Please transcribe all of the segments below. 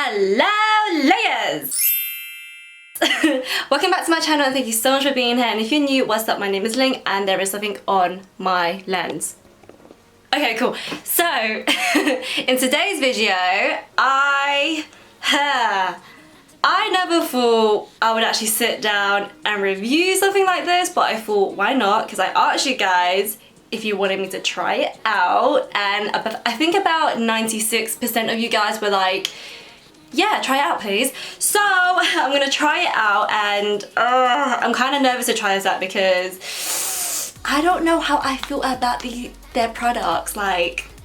Hello layers! Welcome back to my channel and thank you so much for being here, and if you're new, what's up, my name is Ling and there is something on my lens. Okay, cool. So, in today's video, I never thought I would actually sit down and review something like this, but I thought, why not? Because I asked you guys if you wanted me to try it out, and I think about 96% of you guys were like, yeah, try it out please. So I'm gonna try it out, and I'm kind of nervous to try this out because I don't know how I feel about their products.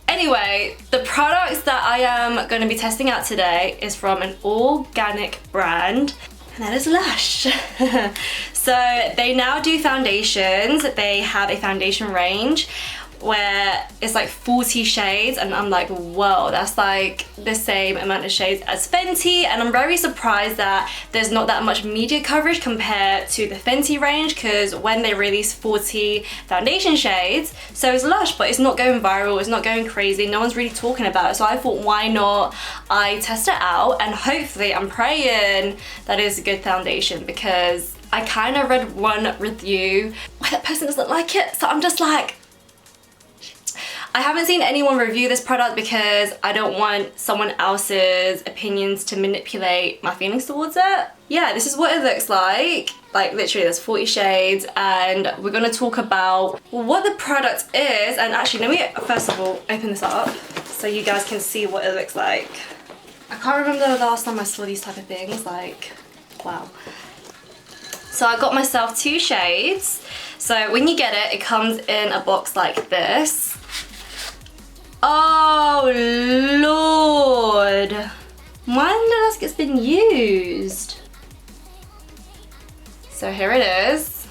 Anyway, the products that I am going to be testing out today is from an organic brand, and that is Lush. So they now do foundations. They have a foundation range where it's like 40 shades, and I'm like, whoa, that's like the same amount of shades as Fenty, and I'm very surprised that there's not that much media coverage compared to the Fenty range, because when they release 40 foundation shades, so is Lush, but it's not going viral, it's not going crazy, no one's really talking about it. So I thought, why not I test it out, and hopefully I'm praying that it's a good foundation, because I kind of read one review where that person doesn't like it, so I'm just like, I haven't seen anyone review this product because I don't want someone else's opinions to manipulate my feelings towards it. Yeah, this is what it looks like. Like literally there's 40 shades, and we're gonna talk about what the product is. And actually, let me first of all open this up so you guys can see what it looks like. I can't remember the last time I saw these type of things, like, wow. So I got myself 2 shades. So when you get it, it comes in a box like this. Oh Lord, when else it's been used? So here it is.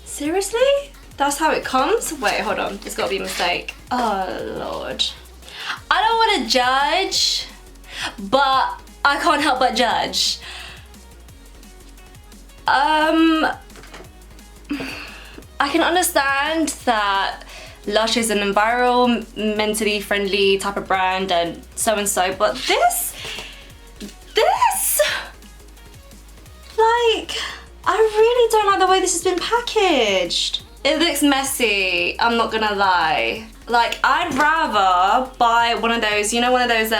Seriously? That's how it comes? Wait, hold on, there's gotta be a mistake. Oh Lord. I don't want to judge, but I can't help but judge. I can understand that Lush is an environmentally friendly type of brand and so, but this, like, I really don't like the way this has been packaged. It looks messy, I'm not gonna lie. Like, I'd rather buy one of those, you know, one of those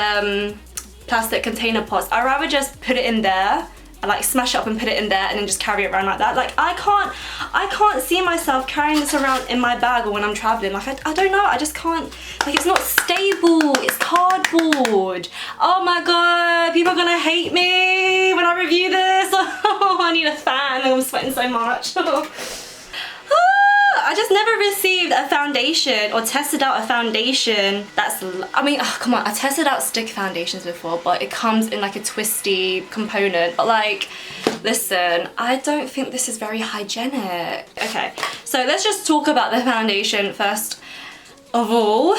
plastic container pots. I'd rather just put it in there, I like smash it up and put it in there and then just carry it around like that. Like I can't see myself carrying this around in my bag or when I'm traveling. Like I don't know, I just can't, like it's not stable, it's cardboard. Oh my God, people are gonna hate me when I review this. Oh, I need a fan, I'm sweating so much. I just never received a foundation or tested out a foundation that's, I mean, oh, come on, I tested out stick foundations before, but it comes in like a twisty component. But like, listen, I don't think this is very hygienic. Okay, so let's just talk about the foundation first of all.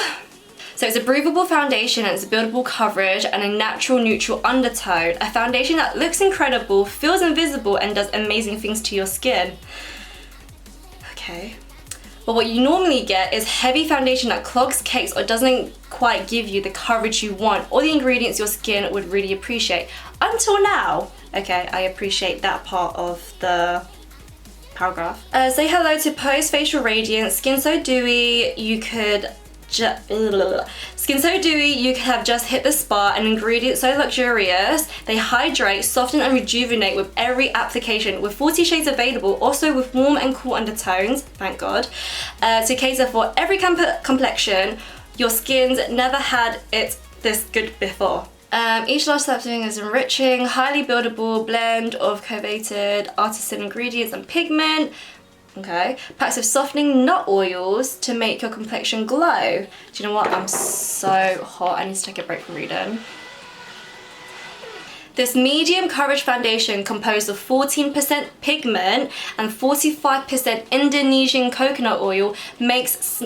So it's a breathable foundation, and it's a buildable coverage and a natural neutral undertone. A foundation that looks incredible, feels invisible, and does amazing things to your skin. Okay. But what you normally get is heavy foundation that clogs, cakes, or doesn't quite give you the coverage you want or the ingredients your skin would really appreciate. Until now. Okay, I appreciate that part of the paragraph. Say hello to post-facial radiance, skin so dewy you could have just hit the spot, and ingredients so luxurious they hydrate, soften and rejuvenate with every application, with 40 shades available, also with warm and cool undertones, thank God, to cater for every complexion. Your skin's never had it this good before. Each Lush slapstick is enriching, highly buildable blend of coveted artisan ingredients and pigment. Okay, packs of softening nut oils to make your complexion glow. Do you know what? I'm so hot. I need to take a break from reading. This medium coverage foundation composed of 14% pigment and 45% Indonesian coconut oil makes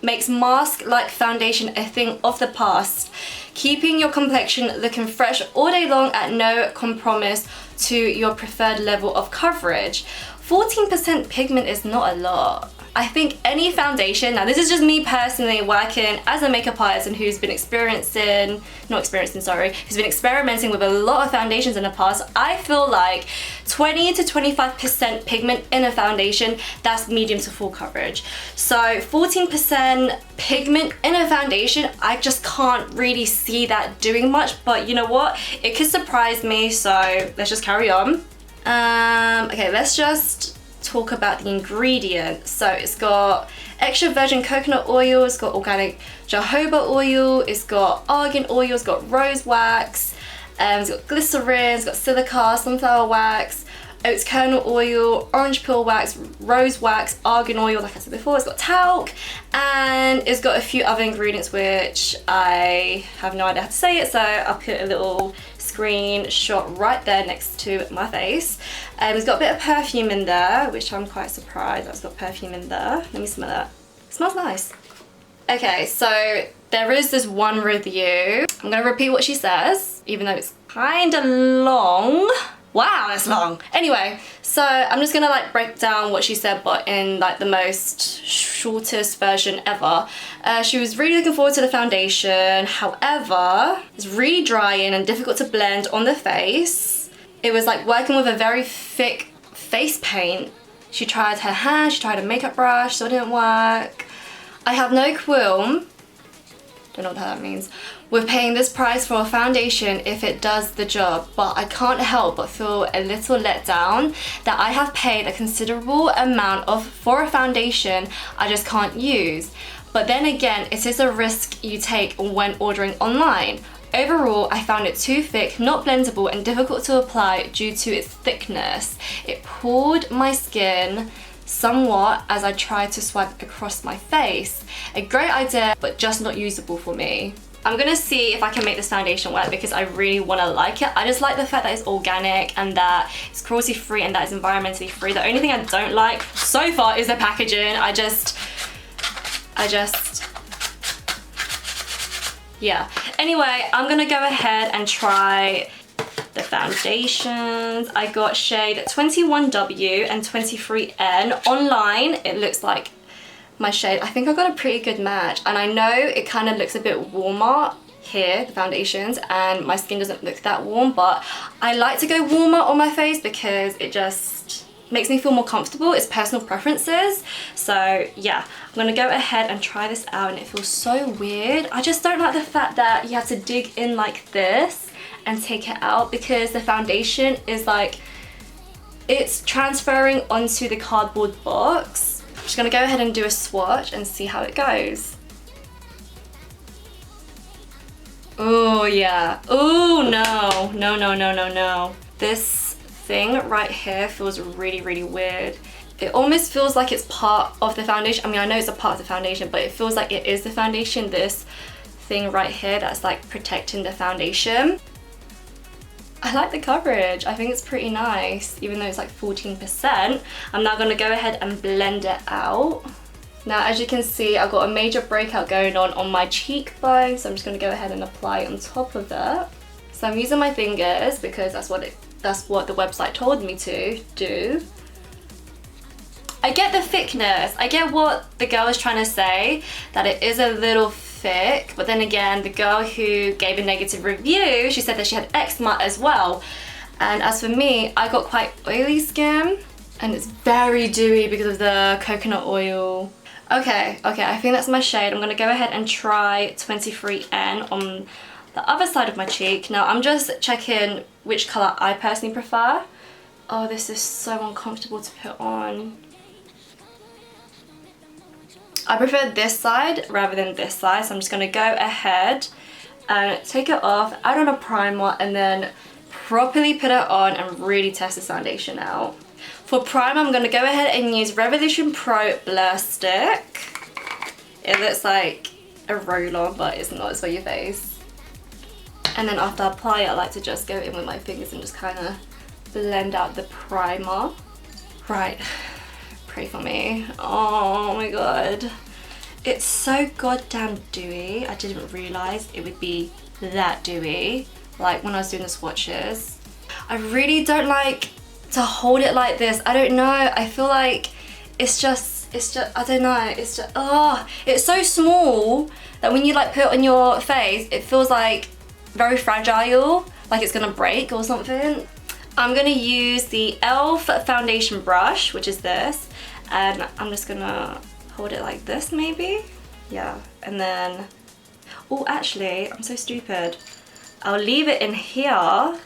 mask-like foundation a thing of the past, keeping your complexion looking fresh all day long at no compromise to your preferred level of coverage. 14% pigment is not a lot. I think any foundation, now this is just me personally working as a makeup artist and who's been who's been experimenting with a lot of foundations in the past, I feel like 20 to 25% pigment in a foundation, that's medium to full coverage. So 14% pigment in a foundation, I just can't really see that doing much, but you know what? It could surprise me, so let's just carry on. Okay, let's just talk about the ingredients. So it's got extra virgin coconut oil, it's got organic jojoba oil, it's got argan oil, it's got rose wax, it's got glycerin, it's got silica, sunflower wax, oats kernel oil, orange peel wax, rose wax, argan oil, like I said before, it's got talc, and it's got a few other ingredients which I have no idea how to say it, so I'll put a little screenshot right there next to my face. It's got a bit of perfume in there, which I'm quite surprised that it's got perfume in there. Let me smell that. It smells nice. Okay, so there is this one review. I'm gonna repeat what she says, even though it's kind of long. Wow, that's long. Anyway, so I'm just gonna like break down what she said, but in like the most shortest version ever. She was really looking forward to the foundation. However, it's really drying and difficult to blend on the face. It was like working with a very thick face paint. She tried her hand, she tried a makeup brush, so it didn't work. I have no qualm, don't know what that means, with paying this price for a foundation if it does the job, but I can't help but feel a little let down that I have paid a considerable amount for a foundation I just can't use. But then again, it is a risk you take when ordering online. Overall, I found it too thick, not blendable, and difficult to apply due to its thickness. It pulled my skin somewhat as I tried to swipe across my face. A great idea, but just not usable for me. I'm gonna see if I can make this foundation work because I really wanna like it. I just like the fact that it's organic and that it's cruelty free and that it's environmentally free. The only thing I don't like so far is the packaging. Yeah. Anyway, I'm gonna go ahead and try the foundations. I got shade 21W and 23N. Online, it looks like my shade. I think I got a pretty good match, and I know it kind of looks a bit warmer here, the foundations, and my skin doesn't look that warm, but I like to go warmer on my face because it just makes me feel more comfortable. It's personal preferences. So yeah, I'm gonna go ahead and try this out, and it feels so weird. I just don't like the fact that you have to dig in like this and take it out, because the foundation is like, it's transferring onto the cardboard box. I'm just gonna go ahead and do a swatch and see how it goes. Oh yeah. Oh no. No. This thing right here feels really weird. It almost feels like it's part of the foundation. I mean, I know it's a part of the foundation, but it feels like it is the foundation. This thing right here that's like protecting the foundation. I like the coverage. I think it's pretty nice, even though it's like 14%. I'm now gonna go ahead and blend it out. Now, as you can see, I've got a major breakout going on my cheekbone, so I'm just gonna go ahead and apply on top of that. So I'm using my fingers because that's what the website told me to do. I get the thickness. I get what the girl is trying to say, that it is a little thick, but then again, the girl who gave a negative review, she said that she had eczema as well. And as for me, I got quite oily skin, and it's very dewy because of the coconut oil. Okay, I think that's my shade. I'm gonna go ahead and try 23N on the other side of my cheek. Now, I'm just checking which color I personally prefer. Oh, this is so uncomfortable to put on. I prefer this side rather than this side, so I'm just gonna go ahead and take it off, add on a primer, and then properly put it on and really test this foundation out. For primer, I'm gonna go ahead and use Revolution Pro Blur Stick. It looks like a roller, but it's not, it's for your face. And then after I apply it, I like to just go in with my fingers and just kind of blend out the primer. Right. Pray for me. Oh my god. It's so goddamn dewy. I didn't realise it would be that dewy, like when I was doing the swatches. I really don't like to hold it like this. I don't know. I feel like it's just it's just, I don't know, it's just, oh, it's so small that when you like put it on your face, it feels like very fragile, like it's gonna break or something. I'm gonna use the e.l.f. foundation brush, which is this, and I'm just gonna hold it like this maybe. Yeah, and then, oh, actually, I'm so stupid. I'll leave it in here,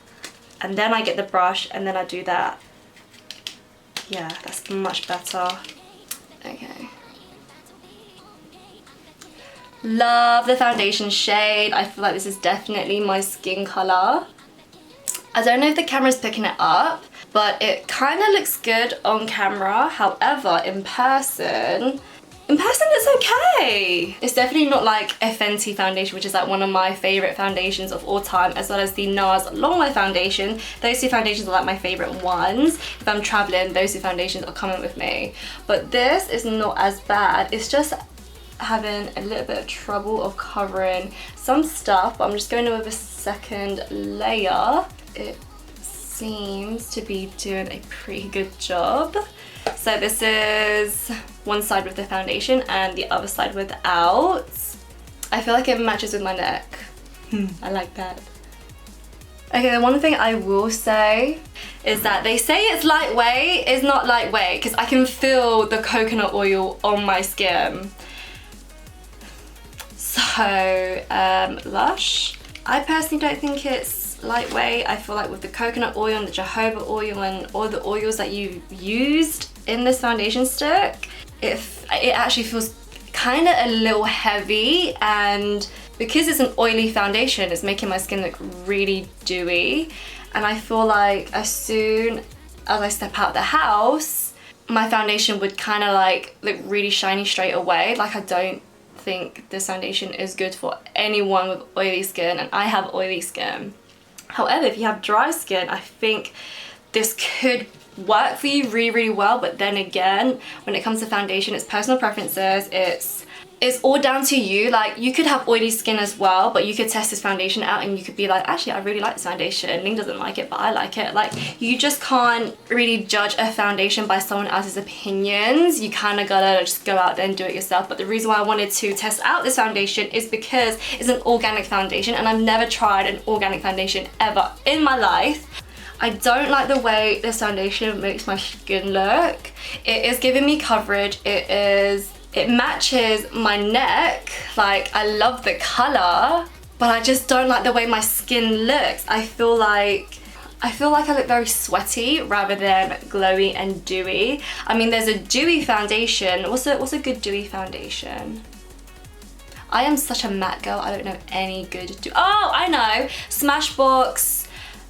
and then I get the brush, and then I do that. Yeah, that's much better. Okay. Love the foundation shade. I feel like this is definitely my skin color. I don't know if the camera's picking it up, but it kind of looks good on camera. However, in person it's okay. It's definitely not like a Fenty foundation, which is like one of my favorite foundations of all time, as well as the NARS Long Wear foundation. Those two foundations are like my favorite ones. If I'm traveling, those two foundations are coming with me. But this is not as bad. It's just having a little bit of trouble of covering some stuff, but I'm just going in with a second layer. It seems to be doing a pretty good job. So this is one side with the foundation and the other side without. I feel like it matches with my neck. I like that. Okay, the one thing I will say is that they say it's lightweight. It's not lightweight because I can feel the coconut oil on my skin. So, Lush. I personally don't think it's lightweight. I feel like with the coconut oil and the jojoba oil and all the oils that you've used in this foundation stick, it actually feels kind of a little heavy, and because it's an oily foundation, it's making my skin look really dewy. And I feel like as soon as I step out the house, my foundation would kind of like look really shiny straight away. Like, I don't think this foundation is good for anyone with oily skin, and I have oily skin. However, if you have dry skin, I think this could work for you really, really well. But then again, when it comes to foundation, it's personal preferences. It's all down to you. Like, you could have oily skin as well, but you could test this foundation out and you could be like, actually, I really like this foundation. Ling doesn't like it, but I like it. Like, you just can't really judge a foundation by someone else's opinions. You kind of gotta just go out there and do it yourself. But the reason why I wanted to test out this foundation is because it's an organic foundation, and I've never tried an organic foundation ever in my life. I don't like the way this foundation makes my skin look. It is giving me coverage. It matches my neck. Like, I love the color, but I just don't like the way my skin looks. I feel like I look very sweaty rather than glowy and dewy. I mean, there's a dewy foundation. What's a good dewy foundation? I am such a matte girl. I don't know any good oh, I know. Smashbox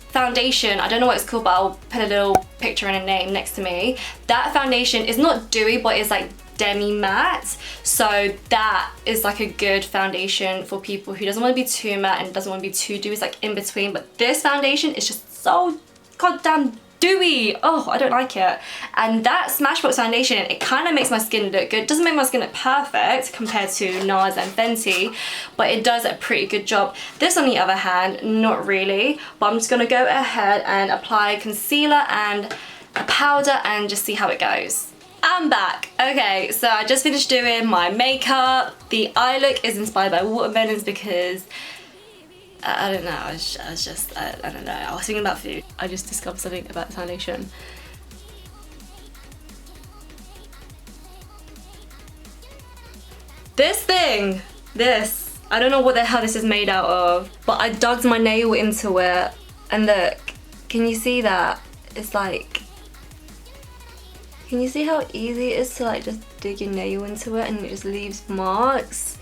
foundation. I don't know what it's called, but I'll put a little picture and a name next to me. That foundation is not dewy, but it's like demi matte. So that is like a good foundation for people who doesn't want to be too matte and doesn't want to be too dewy. It's like in between. But this foundation is just so goddamn dewy. Oh, I don't like it. And that Smashbox foundation, it kind of makes my skin look good. It doesn't make my skin look perfect compared to NARS and Fenty, but it does a pretty good job. This, on the other hand, not really. But I'm just gonna go ahead and apply concealer and a powder and just see how it goes. I'm back. Okay, so I just finished doing my makeup. The eye look is inspired by watermelons because I don't know, I don't know. I was thinking about food. I just discovered something about the foundation. This, I don't know what the hell this is made out of, but I dug my nail into it, and look, can you see that? It's like, can you see how easy it is to like just dig your nail into it and it just leaves marks?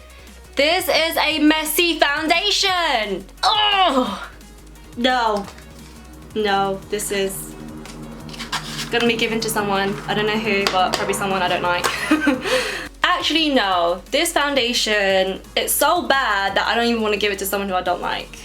This is a messy foundation! Oh! No, this is gonna be given to someone. I don't know who, but probably someone I don't like. Actually, no. This foundation, it's so bad that I don't even want to give it to someone who I don't like.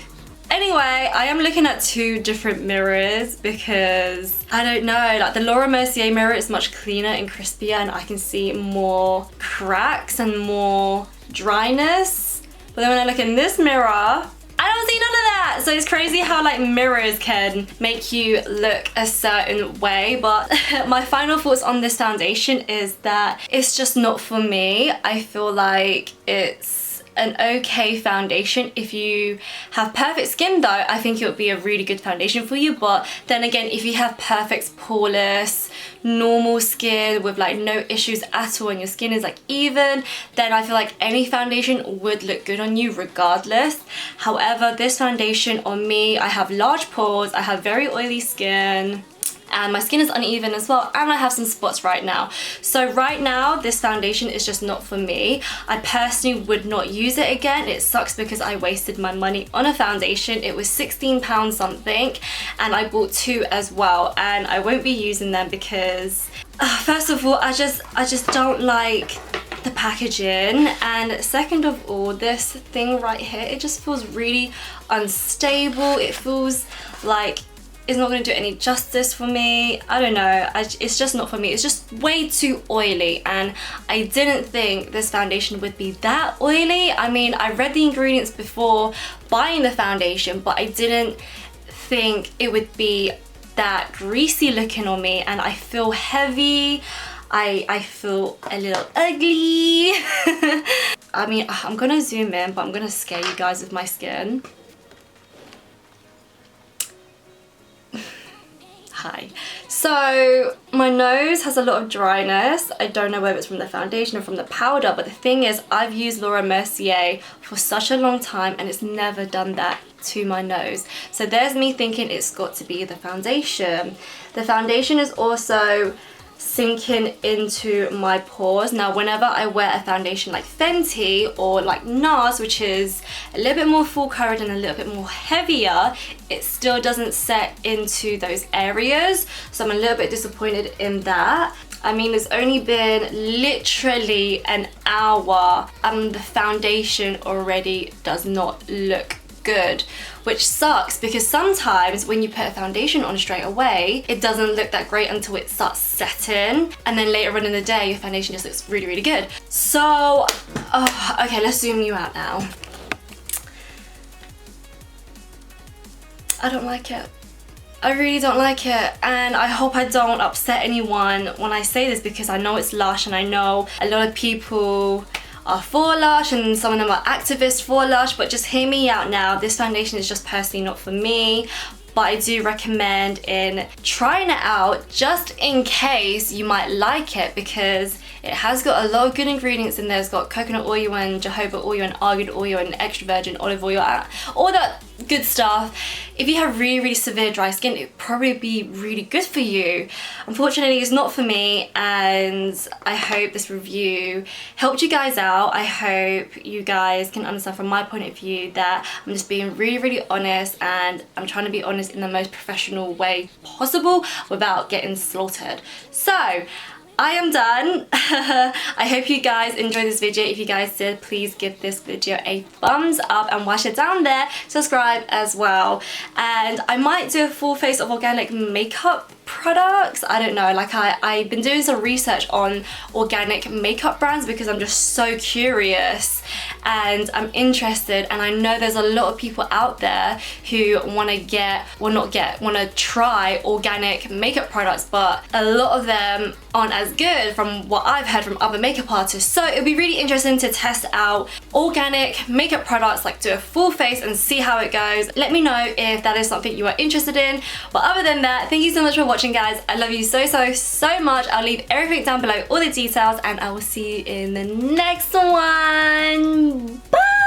Anyway, I am looking at two different mirrors because, I don't know, like the Laura Mercier mirror is much cleaner and crispier, and I can see more cracks and more dryness. But then when I look in this mirror, I don't see none of that. that. So it's crazy how like mirrors can make you look a certain way, but my final thoughts on this foundation is that it's just not for me. I feel like it's an okay foundation. If you have perfect skin though, I think it would be a really good foundation for you. But then again, if you have perfect, poreless, normal skin with like no issues at all and your skin is like even, then I feel like any foundation would look good on you regardless. However, this foundation on me, I have large pores, I have very oily skin, and my skin is uneven as well, and I have some spots right now. So right now this foundation is just not for me. I personally would not use it again. It sucks because I wasted my money on a foundation. It was £16 something, and I bought two as well, and I won't be using them because first of all I just don't like the packaging, and second of all, this thing right here, it just feels really unstable. It feels like it's not going to do any justice for me. I don't know, it's just not for me. It's just way too oily, and I didn't think this foundation would be that oily. I mean, I read the ingredients before buying the foundation, but I didn't think it would be that greasy looking on me, and I feel heavy. I feel a little ugly. I mean, I'm gonna zoom in, but I'm gonna scare you guys with my skin. Hi. So my nose has a lot of dryness. I don't know whether it's from the foundation or from the powder, but the thing is, I've used Laura Mercier for such a long time and it's never done that to my nose. So there's me thinking it's got to be the foundation. The foundation is also sinking into my pores. Now whenever I wear a foundation like Fenty or like NARS, which is a little bit more full coverage and a little bit more heavier, it still doesn't set into those areas, so I'm a little bit disappointed in that. I mean, it's only been literally an hour and the foundation already does not look good, which sucks because sometimes when you put a foundation on straight away, it doesn't look that great until it starts setting, and then later on in the day your foundation just looks really, really good. So okay, let's zoom you out now. I don't like it. I really don't like it, and I hope I don't upset anyone when I say this because I know it's Lush and I know a lot of people are for Lush and some of them are activists for Lush, but just hear me out now. This foundation is just personally not for me, but I do recommend in trying it out just in case you might like it, because it has got a lot of good ingredients in there. It's got coconut oil and jojoba oil and argan oil and extra virgin olive oil, all that good stuff. If you have really, really severe dry skin, it would probably be really good for you. Unfortunately, it's not for me, and I hope this review helped you guys out. I hope you guys can understand from my point of view that I'm just being really, really honest, and I'm trying to be honest in the most professional way possible without getting slaughtered. So I am done. I hope you guys enjoyed this video. If you guys did, please give this video a thumbs up, and whilst you're down there, subscribe as well. And I might do a full face of organic makeup products. I don't know, like I've been doing some research on organic makeup brands because I'm just so curious and I'm interested, and I know there's a lot of people out there who want to try organic makeup products, but a lot of them aren't as good from what I've heard from other makeup artists. So it would be really interesting to test out organic makeup products, like do a full face and see how it goes. Let me know if that is something you are interested in. But other than that, thank you so much for watching, guys. I love you so, so, so much. I'll leave everything down below, all the details, and I will see you in the next one. Bye!